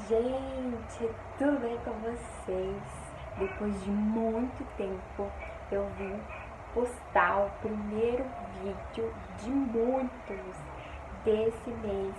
Gente, tudo bem com vocês? Depois de muito tempo eu vim postar o primeiro vídeo de muitos desse mês,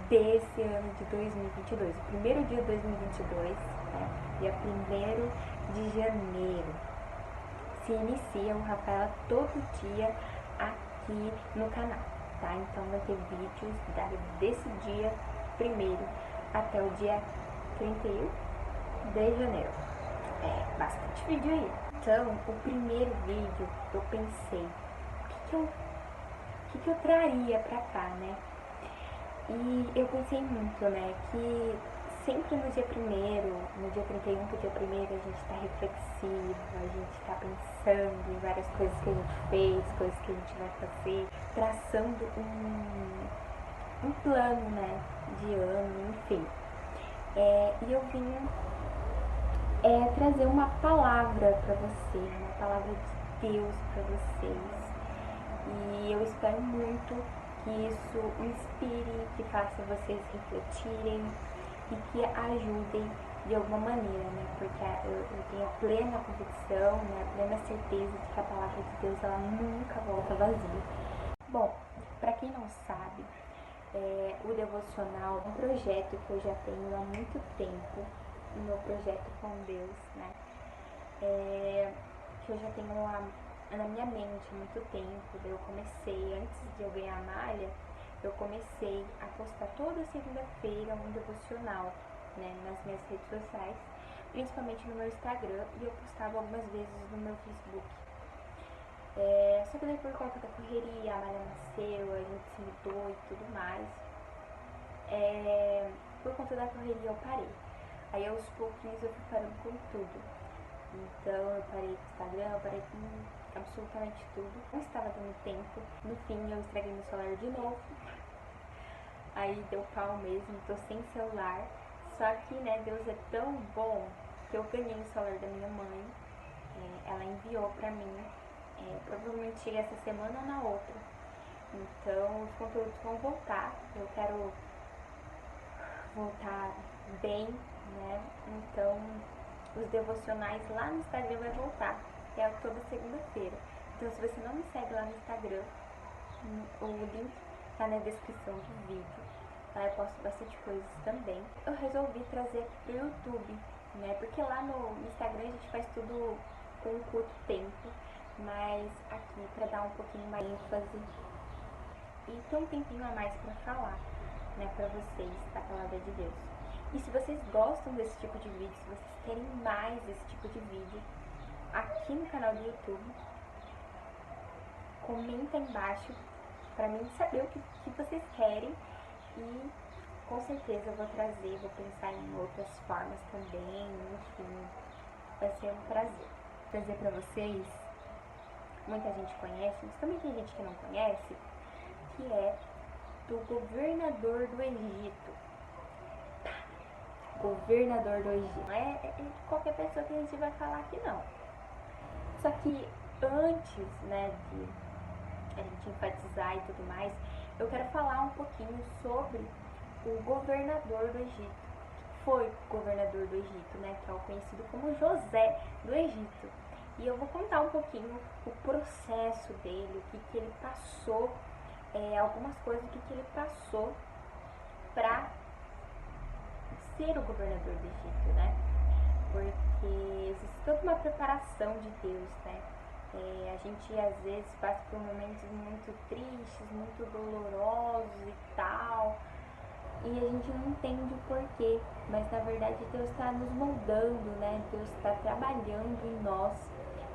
desse ano de 2022. O primeiro dia de 2022, dia 1º de janeiro. Se inicia o Rafaela todo dia aqui no canal, tá? Então vai ter vídeos desse dia 1º até o dia 31 de janeiro. Bastante vídeo aí. Então, o primeiro vídeo eu pensei, o que eu traria pra cá, né? E eu pensei muito, né, que sempre no dia 1º, no dia 31 pro dia 1º, a gente tá reflexivo, a gente tá pensando em várias coisas que a gente fez, coisas que a gente vai fazer, traçando um plano, né, de ano, enfim. E eu vim trazer uma palavra para vocês, uma palavra de Deus para vocês. E eu espero muito que isso inspire, que faça vocês refletirem e que ajudem de alguma maneira, né? Porque eu tenho a plena convicção, né, a plena certeza de que a palavra de Deus ela nunca volta vazia. Bom, para quem não sabe, o devocional é um projeto que eu já tenho há muito tempo, o meu projeto com Deus, né? Que eu já tenho na minha mente há muito tempo. Eu comecei, antes de eu ganhar a malha, eu comecei a postar toda segunda-feira um devocional, né, nas minhas redes sociais, principalmente no meu Instagram, e eu postava algumas vezes no meu Facebook. Só que daí por conta da correria, a malha nasceu, a gente se mudou e tudo mais, por conta da correria eu parei. Aí aos pouquinhos eu fui parando com tudo. Então eu parei com o Instagram, eu parei com absolutamente tudo. Não estava dando tempo. No fim eu estraguei meu celular de novo. Aí deu pau mesmo, tô sem celular. Só que, né, Deus é tão bom que eu ganhei o celular da minha mãe. Ela enviou pra mim. Provavelmente chega essa semana ou na outra. Então os conteúdos vão voltar. Eu quero voltar bem, né? Então os devocionais lá no Instagram vai voltar, que é toda segunda-feira. Então se você não me segue lá no Instagram, o link tá na descrição do vídeo. Lá eu posto bastante coisas também. Eu resolvi trazer aqui pro YouTube, né? Porque lá no Instagram a gente faz tudo com um curto tempo, mas aqui pra dar um pouquinho mais ênfase e ter um tempinho a mais pra falar, né, pra vocês da palavra de Deus. E se vocês gostam desse tipo de vídeo, se vocês querem mais desse tipo de vídeo, aqui no canal do YouTube, comenta aí embaixo pra mim saber o que vocês querem e com certeza eu vou trazer, vou pensar em outras formas também, enfim, vai ser um prazer trazer pra vocês. Muita gente conhece, mas também tem gente que não conhece, que é do governador do Egito. Governador do Egito. Não é qualquer pessoa que a gente vai falar aqui, não. Só que antes, né, de a gente enfatizar e tudo mais, eu quero falar um pouquinho sobre o governador do Egito. Foi governador do Egito, né, que é o conhecido como José do Egito. E eu vou contar um pouquinho o processo dele, o que ele passou, algumas coisas, o que ele passou pra ser o governador do Egito, né? Porque existe toda uma preparação de Deus, né? A gente às vezes passa por momentos muito tristes, muito dolorosos e tal, e a gente não entende o porquê, mas na verdade Deus está nos moldando, né? Deus está trabalhando em nós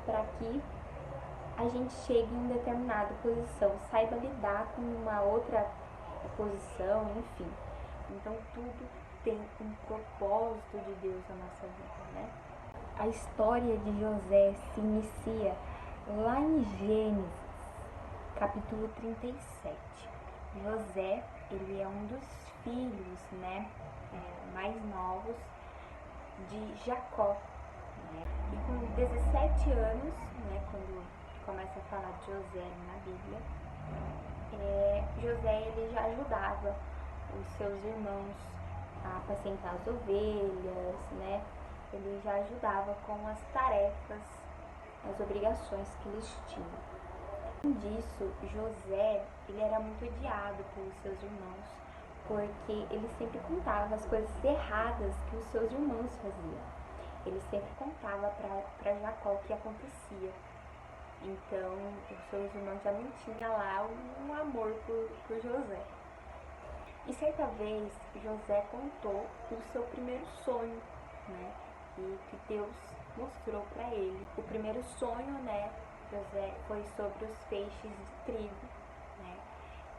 para que a gente chegue em determinada posição, saiba lidar com uma outra posição, enfim. Então tudo tem um propósito de Deus na nossa vida, né? A história de José se inicia lá em Gênesis, capítulo 37. José, ele é um dos filhos, né, mais novos de Jacó, né? E com 17 anos, né, quando começa a falar de José na Bíblia, José ele já ajudava os seus irmãos a apacentar as ovelhas, né? Ele já ajudava com as tarefas, as obrigações que eles tinham. Além disso, José, ele era muito odiado pelos seus irmãos, porque ele sempre contava as coisas erradas que os seus irmãos faziam. Ele sempre contava para Jacó o que acontecia. Então, os seus irmãos já não tinham lá um amor por José. E certa vez, José contou o seu primeiro sonho, né? Que Deus mostrou para ele. O primeiro sonho, né, José, foi sobre os feixes de trigo, né?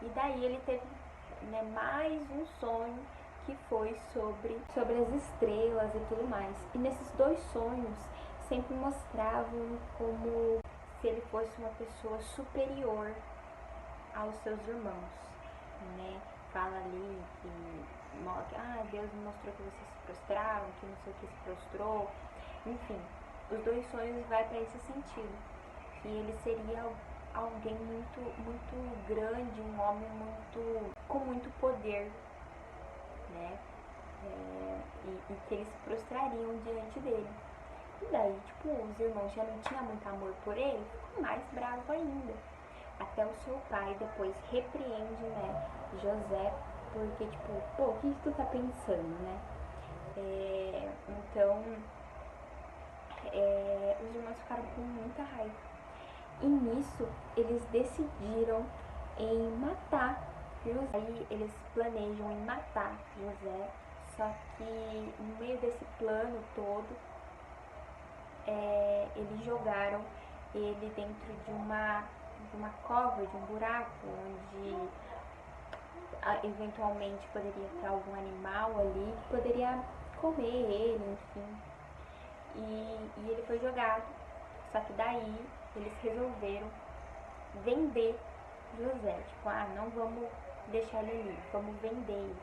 E daí ele teve, né, mais um sonho que foi sobre as estrelas e tudo mais. E nesses dois sonhos sempre mostravam como se ele fosse uma pessoa superior aos seus irmãos, né? Fala ali que Deus mostrou que vocês se prostraram, que não sei o que se prostrou. Enfim, os dois sonhos vai para esse sentido, que ele seria alguém muito, muito grande, um homem com muito poder, né? E que eles se prostrariam diante dele. E daí, tipo, os irmãos já não tinham muito amor por ele, ficou mais bravo ainda. Até o seu pai depois repreende, né, José, porque, tipo, o que tu tá pensando, né? Então, os irmãos ficaram com muita raiva. E nisso, eles decidiram em matar José. Aí eles planejam em matar José, só que no meio desse plano todo, eles jogaram ele dentro de uma cova, de um buraco, onde eventualmente poderia ter algum animal ali que poderia comer ele, enfim. E ele foi jogado, só que daí eles resolveram vender José, tipo, não vamos deixar ele ali, vamos vender ele.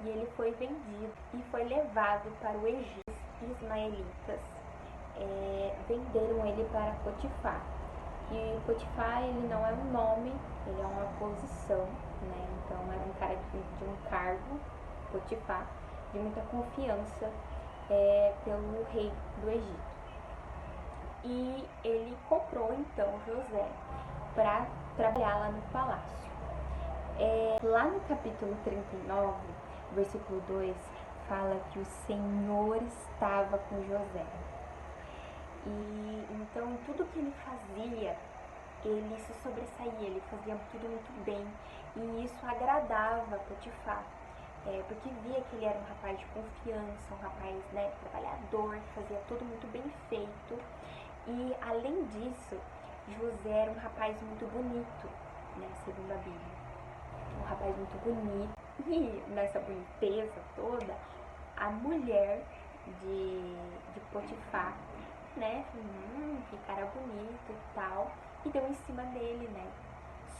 E ele foi vendido e foi levado para o Egito. Os ismaelitas venderam ele para Potifar. E Potifar, ele não é um nome, ele é uma posição, né? Então era um cara de um cargo, Potifar, de muita confiança pelo rei do Egito. E ele comprou então José para trabalhar lá no palácio. Lá no capítulo 39, versículo 2, fala que o Senhor estava com José. E então tudo que ele fazia, ele se sobressaía, ele fazia tudo muito bem. E isso agradava Potifar, porque via que ele era um rapaz de confiança, um rapaz, né, trabalhador, que fazia tudo muito bem feito. E além disso, José era um rapaz muito bonito, né, segundo a Bíblia. Um rapaz muito bonito. E nessa boniteza toda, a mulher de Potifar, né, que cara bonito e tal, e deu em cima dele, né.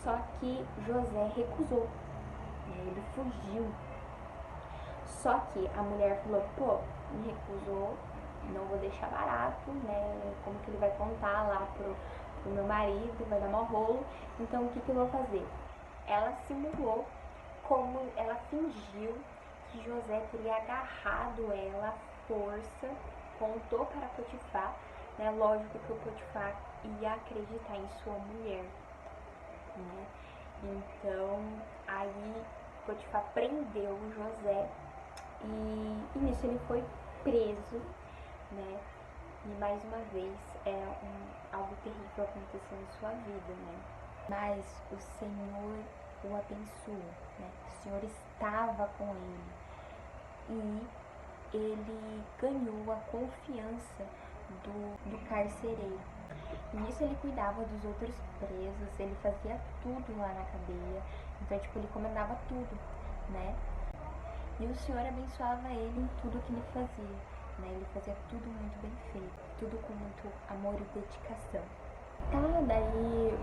Só que José recusou, né, ele fugiu. Só que a mulher falou, me recusou, não vou deixar barato, né, como que ele vai contar lá pro meu marido, vai dar mau rolo, então o que eu vou fazer? Ela simulou, como ela fingiu que José teria agarrado ela à força, contou para Potifar, né, lógico que o Potifar ia acreditar em sua mulher, né, então aí Potifar prendeu José e nisso ele foi preso, né? E mais uma vez algo terrível aconteceu em sua vida, né? Mas o Senhor o abençoou, né? O Senhor estava com ele e ele ganhou a confiança do carcereiro. E nisso ele cuidava dos outros presos, ele fazia tudo lá na cadeia, então tipo, ele comandava tudo, né? E o Senhor abençoava ele em tudo que ele fazia, né? Ele fazia tudo muito bem feito, tudo com muito amor e dedicação. Daí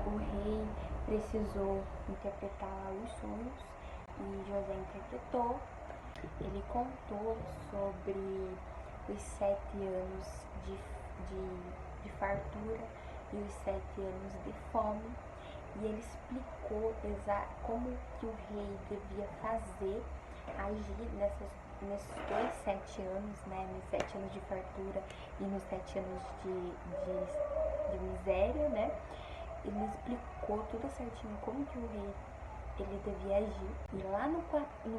o rei precisou interpretar lá os sonhos e José interpretou. Ele contou sobre os 7 anos de fartura e os 7 anos de fome, e ele explicou como que o rei devia fazer agir nesses 7 anos, né, nos 7 anos de fartura e nos 7 anos de miséria, né, ele explicou tudo certinho como que o rei ele devia agir. E lá no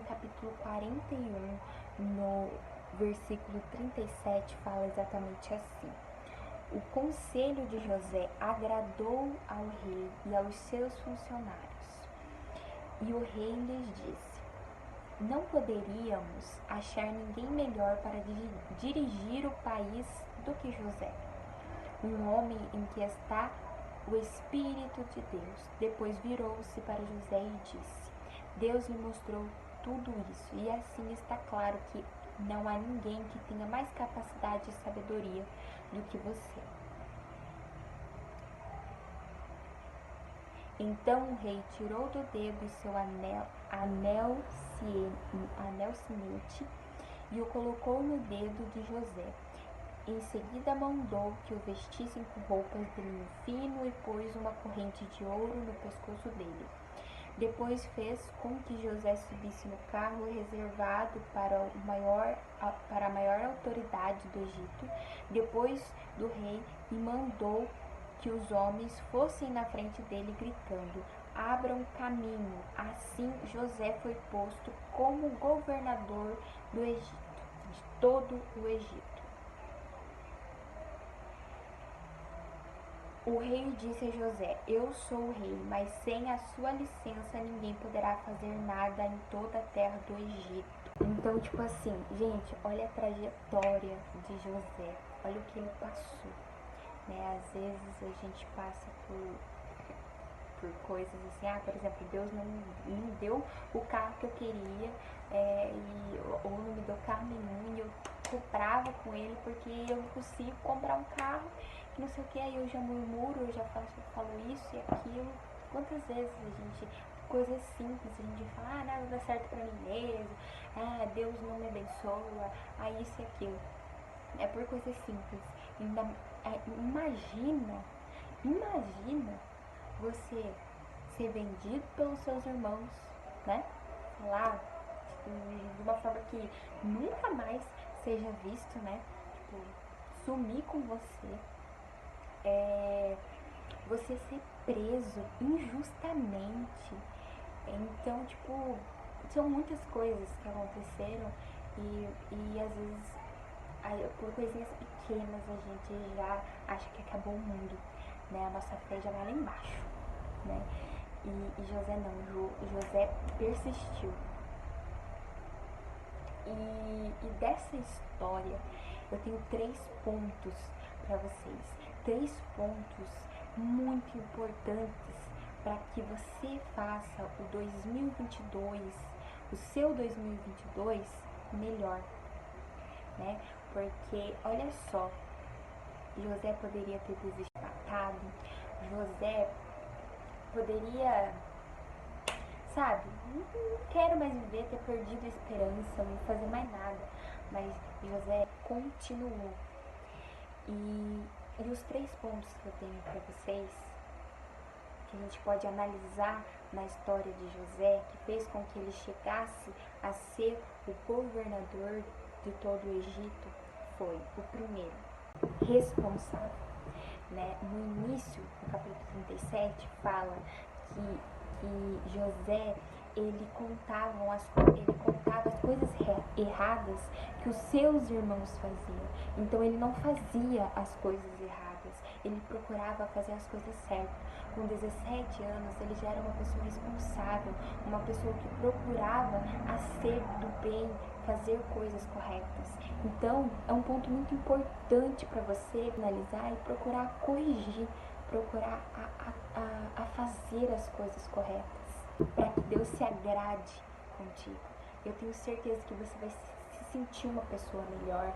capítulo 41, no versículo 37, fala exatamente assim: o conselho de José agradou ao rei e aos seus funcionários. E o rei lhes disse: não poderíamos achar ninguém melhor para dirigir o país do que José, um homem em que está o Espírito de Deus. Depois virou-se para José e disse: Deus me mostrou tudo isso, e assim está claro que não há ninguém que tenha mais capacidade e sabedoria do que você. Então o rei tirou do dedo seu anel sinete e o colocou no dedo de José. Em seguida mandou que o vestissem com roupas de linho fino e pôs uma corrente de ouro no pescoço dele. Depois fez com que José subisse no carro reservado para a maior autoridade do Egito, depois do rei, e mandou que os homens fossem na frente dele gritando: abram caminho. Assim José foi posto como governador do Egito, de todo o Egito. O rei disse a José: eu sou o rei, mas sem a sua licença ninguém poderá fazer nada em toda a terra do Egito. Então, tipo assim, gente, olha a trajetória de José, olha o que ele passou, né? Às vezes a gente passa por coisas assim, por exemplo, Deus não me deu o carro que eu queria, ou não me deu carro nenhum, e eu comprava com ele porque eu não consigo comprar um carro, que não sei o que, aí eu já murmuro, eu já falo isso e aquilo. Quantas vezes a gente, coisas simples, a gente fala, nada dá certo pra mim mesmo, Deus não me abençoa, isso e aquilo. É por coisas simples. Imagina você ser vendido pelos seus irmãos, né? Lá, de uma forma que nunca mais seja visto, né? Tipo, sumir com você, você ser preso injustamente. Então, tipo, são muitas coisas que aconteceram e às vezes por coisinhas pequenas a gente já acha que acabou o mundo, né? A nossa fé já vai lá embaixo, né? E José não, José persistiu. E dessa história eu tenho 3 pontos para vocês, 3 pontos muito importantes para que você faça o 2022, o seu 2022 melhor, né? Porque olha só, José poderia ter desesperado, José poderia, sabe, não quero mais viver, ter perdido a esperança, não fazer mais nada, mas José continuou. E os 3 pontos que eu tenho para vocês, que a gente pode analisar na história de José, que fez com que ele chegasse a ser o governador de todo o Egito, foi o primeiro: responsável, né? No início, no capítulo 37, fala que José, ele contava as coisas erradas que os seus irmãos faziam. Então ele não fazia as coisas erradas, ele procurava fazer as coisas certas. Com 17 anos ele já era uma pessoa responsável, uma pessoa que procurava a ser do bem, fazer coisas corretas. Então é um ponto muito importante para você analisar e procurar corrigir, procurar a fazer as coisas corretas, para que Deus se agrade contigo. Eu tenho certeza que você vai se sentir uma pessoa melhor,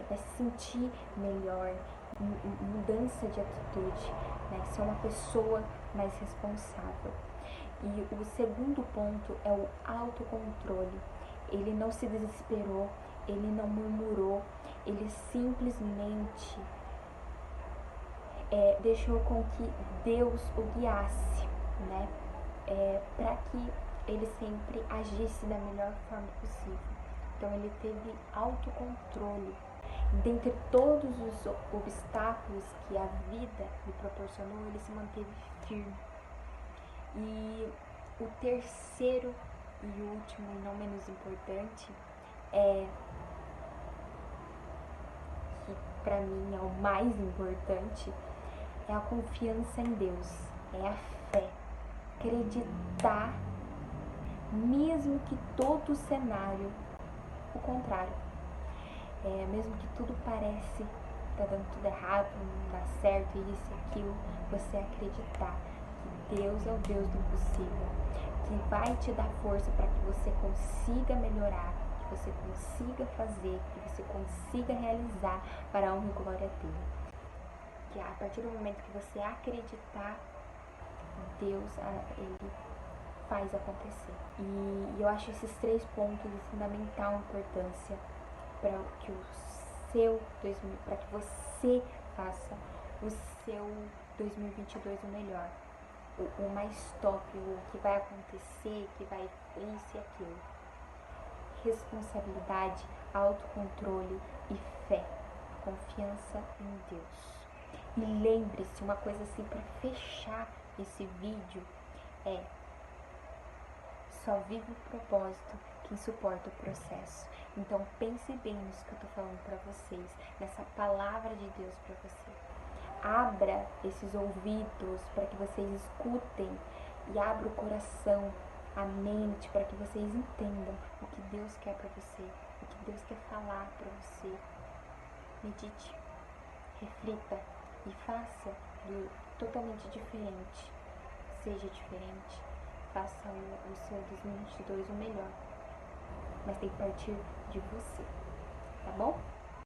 vai se sentir melhor, mudança de atitude, né? Ser uma pessoa mais responsável. E o segundo ponto é o autocontrole. Ele não se desesperou, ele não murmurou, ele simplesmente deixou com que Deus o guiasse, né? Para que ele sempre agisse da melhor forma possível. Então ele teve autocontrole. Dentre todos os obstáculos que a vida lhe proporcionou, ele se manteve firme. E o terceiro e último, e não menos importante, que para mim é o mais importante, é a confiança em Deus, é a fé. Acreditar, mesmo que todo o cenário, o contrário. Mesmo que tudo parece tá dando tudo errado, não dá certo, isso e aquilo, você acreditar que Deus é o Deus do impossível, que vai te dar força para que você consiga melhorar, que você consiga fazer, que você consiga realizar para a honra e glória dele. Que a partir do momento que você acreditar, Deus, ele faz acontecer. E eu acho esses 3 pontos de fundamental importância para que para que você faça o seu 2022 o melhor, o mais top, o que vai acontecer, que vai isso e aquilo. Responsabilidade, autocontrole e fé, confiança em Deus. E lembre-se, uma coisa assim para fechar esse vídeo só vive o propósito quem suporta o processo. Então pense bem nisso que eu tô falando para vocês, nessa palavra de Deus para você. Abra esses ouvidos para que vocês escutem e abra o coração, a mente, para que vocês entendam o que Deus quer para você, o que Deus quer falar para você. Medite, reflita e faça totalmente diferente. Seja diferente, faça o seu 2022 o melhor. Mas tem que partir de você, tá bom?